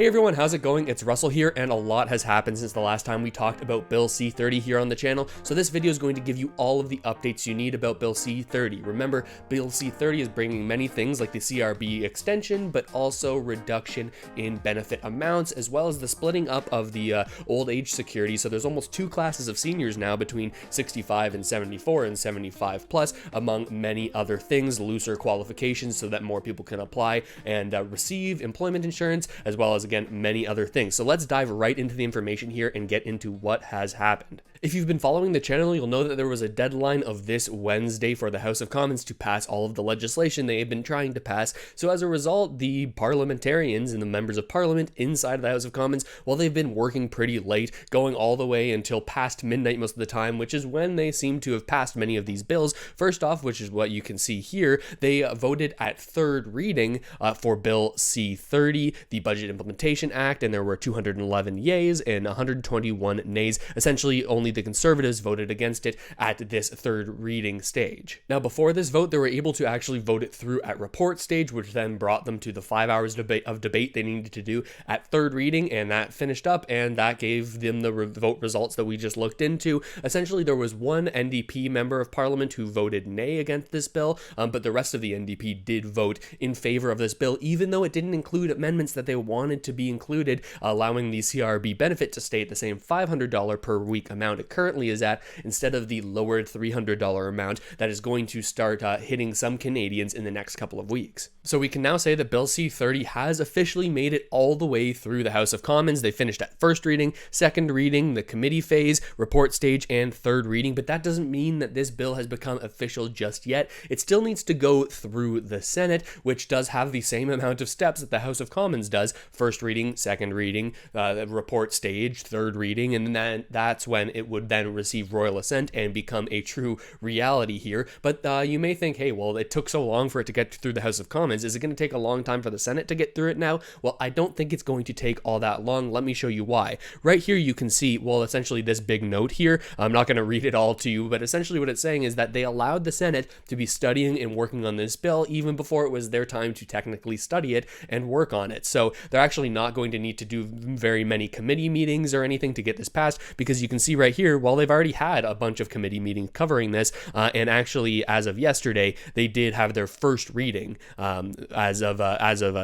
Hey everyone, how's it going? It's Russell here, and a lot has happened since the last time we talked about Bill C-30 here on the channel, so this video is going to give you all of the updates you need about Bill C-30. Remember, Bill C-30 is bringing many things like the CRB extension, but also reduction in benefit amounts, as well as the splitting up of the old age security. So there's almost two classes of seniors now between 65 and 74 and 75 plus, among many other things, looser qualifications so that more people can apply and receive employment insurance, as well as again, many other things. So let's dive right into the information here and get into what has happened. If you've been following the channel, you'll know that there was a deadline of this Wednesday for the House of Commons to pass all of the legislation they have been trying to pass. So as a result, the parliamentarians and the members of parliament inside of the House of Commons, well, they've been working pretty late, going all the way until past midnight most of the time, which is when they seem to have passed many of these bills. First off, which is what you can see here, they voted at third reading for Bill C-30, the Budget Implementation Act, and there were 211 yeas and 121 nays. Essentially, only the Conservatives voted against it at this third reading stage. Now, before this vote, they were able to actually vote it through at report stage, which then brought them to the 5 hours of debate they needed to do at third reading, and that finished up, and that gave them the vote results that we just looked into. Essentially, there was one NDP member of Parliament who voted nay against this bill, but the rest of the NDP did vote in favor of this bill, even though it didn't include amendments that they wanted to be included, allowing the CRB benefit to stay at the same $500 per week amount it currently is at, instead of the lowered $300 amount that is going to start hitting some Canadians in the next couple of weeks. So we can now say that Bill C-30 has officially made it all the way through the House of Commons. They finished at first reading, second reading, the committee phase, report stage, and third reading, but that doesn't mean that this bill has become official just yet. It still needs to go through the Senate, which does have the same amount of steps that the House of Commons does: first reading, second reading, report stage, third reading, and then that's when it would then receive royal assent and become a true reality here. But you may think, hey, well, it took so long for it to get through the House of Commons. Is it going to take a long time for the Senate to get through it now? Well, I don't think it's going to take all that long. Let me show you why. Right here, you can see, well, essentially this big note here. I'm not going to read it all to you, but essentially what it's saying is that they allowed the Senate to be studying and working on this bill even before it was their time to technically study it and work on it. So they're actually not going to need to do very many committee meetings or anything to get this passed, because you can see right here, well, they've already had a bunch of committee meetings covering this, and actually, as of yesterday, they did have their first reading. As of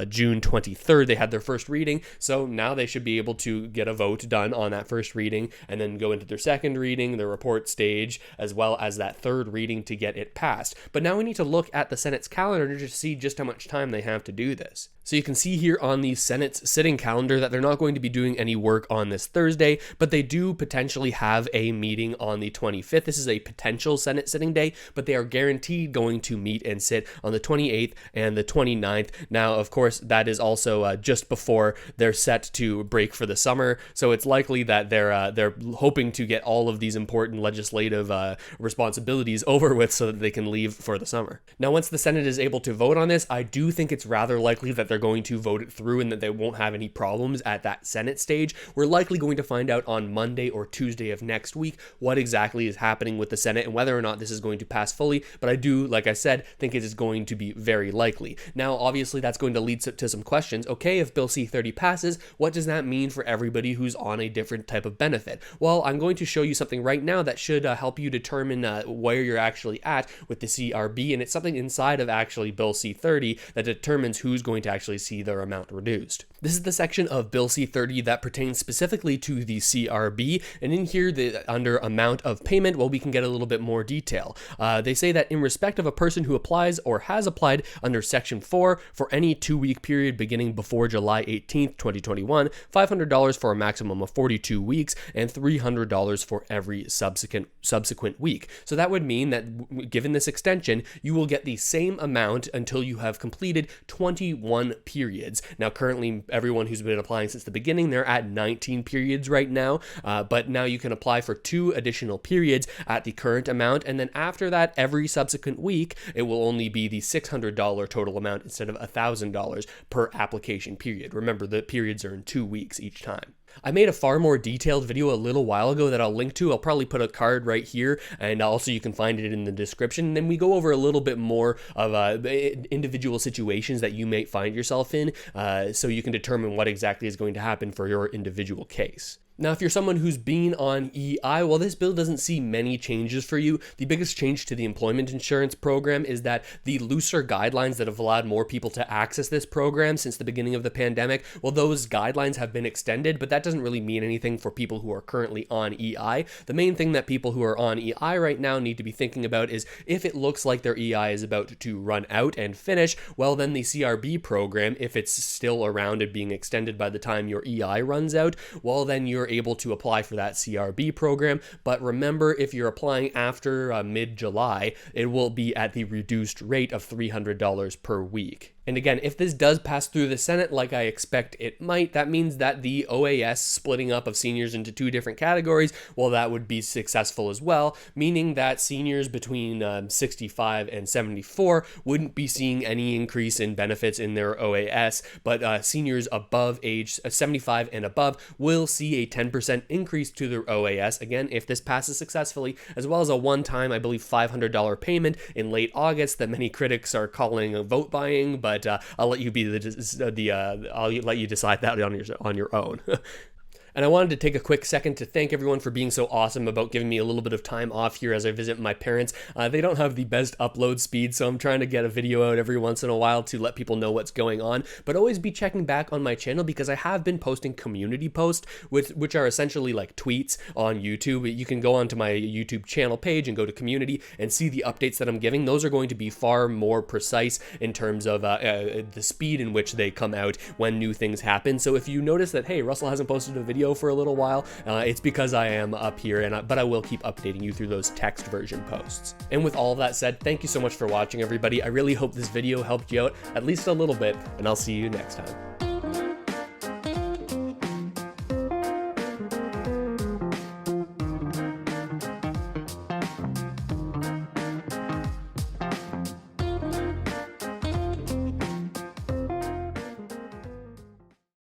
June 23rd, they had their first reading, so now they should be able to get a vote done on that first reading, and then go into their second reading, their report stage, as well as that third reading to get it passed. But now we need to look at the Senate's calendar to see just how much time they have to do this. So you can see here on the Senate's sitting calendar that they're not going to be doing any work on this Thursday, but they do potentially have a meeting on the 25th. This is a potential Senate sitting day, but they are guaranteed going to meet and sit on the 28th and the 29th. Now, of course, that is also just before they're set to break for the summer, so it's likely that they're hoping to get all of these important legislative responsibilities over with so that they can leave for the summer. Now, once the Senate is able to vote on this, I do think it's rather likely that they're going to vote it through and that they won't have any problems at that Senate stage. We're likely going to find out on Monday or Tuesday of next week what exactly is happening with the Senate and whether or not this is going to pass fully, but I do, like I said, think it is going to be very likely. Now, obviously, that's going to lead to some questions. Okay, if Bill C-30 passes, what does that mean for everybody who's on a different type of benefit? Well, I'm going to show you something right now that should help you determine where you're actually at with the CRB, and it's something inside of actually Bill C-30 that determines who's going to actually see their amount reduced. This is the section of Bill C-30 that pertains specifically to the CRB, and in here, under amount of payment, well, we can get a little bit more detail. They say that in respect of a person who applies or has applied under Section 4 for any 2-week period beginning before July 18th, 2021, $500 for a maximum of 42 weeks, and $300 for every subsequent week. So that would mean that given this extension, you will get the same amount until you have completed 21 periods. Now, currently, everyone who's been applying since the beginning, they're at 19 periods right now, but now you can apply for 2 additional periods at the current amount, and then after that, every subsequent week, it will only be the $600 total amount instead of $1,000 per application period. Remember, the periods are in 2 weeks each time. I made a far more detailed video a little while ago that I'll link to. I'll probably put a card right here, and also you can find it in the description. And then we go over a little bit more of individual situations that you may find yourself in, so you can determine what exactly is going to happen for your individual case. Now, if you're someone who's been on EI, well, this bill doesn't see many changes for you. The biggest change to the employment insurance program is that the looser guidelines that have allowed more people to access this program since the beginning of the pandemic, well, those guidelines have been extended, but that doesn't really mean anything for people who are currently on EI. The main thing that people who are on EI right now need to be thinking about is if it looks like their EI is about to run out and finish, well, then the CRB program, if it's still around and being extended by the time your EI runs out, well, then you're able to apply for that CRB program. But remember, if you're applying after mid-July, it will be at the reduced rate of $300 per week. And again, if this does pass through the Senate like I expect it might, that means that the OAS splitting up of seniors into two different categories, well, that would be successful as well, meaning that seniors between 65 and 74 wouldn't be seeing any increase in benefits in their OAS, but seniors above age 75 and above will see a 10% increase to their OAS, again, if this passes successfully, as well as a one-time, I believe, $500 payment in late August that many critics are calling a vote buying, but I'll let you be I'll let you decide that on your own. And I wanted to take a quick second to thank everyone for being so awesome about giving me a little bit of time off here as I visit my parents. They don't have the best upload speed, so I'm trying to get a video out every once in a while to let people know what's going on. But always be checking back on my channel because I have been posting community posts, which are essentially like tweets on YouTube. You can go onto my YouTube channel page and go to community and see the updates that I'm giving. Those are going to be far more precise in terms of the speed in which they come out when new things happen. So if you notice that, hey, Russell hasn't posted a video for a little while, it's because I am up here, but I will keep updating you through those text version posts. And with all of that said, thank you so much for watching, everybody. I really hope this video helped you out at least a little bit, and I'll see you next time.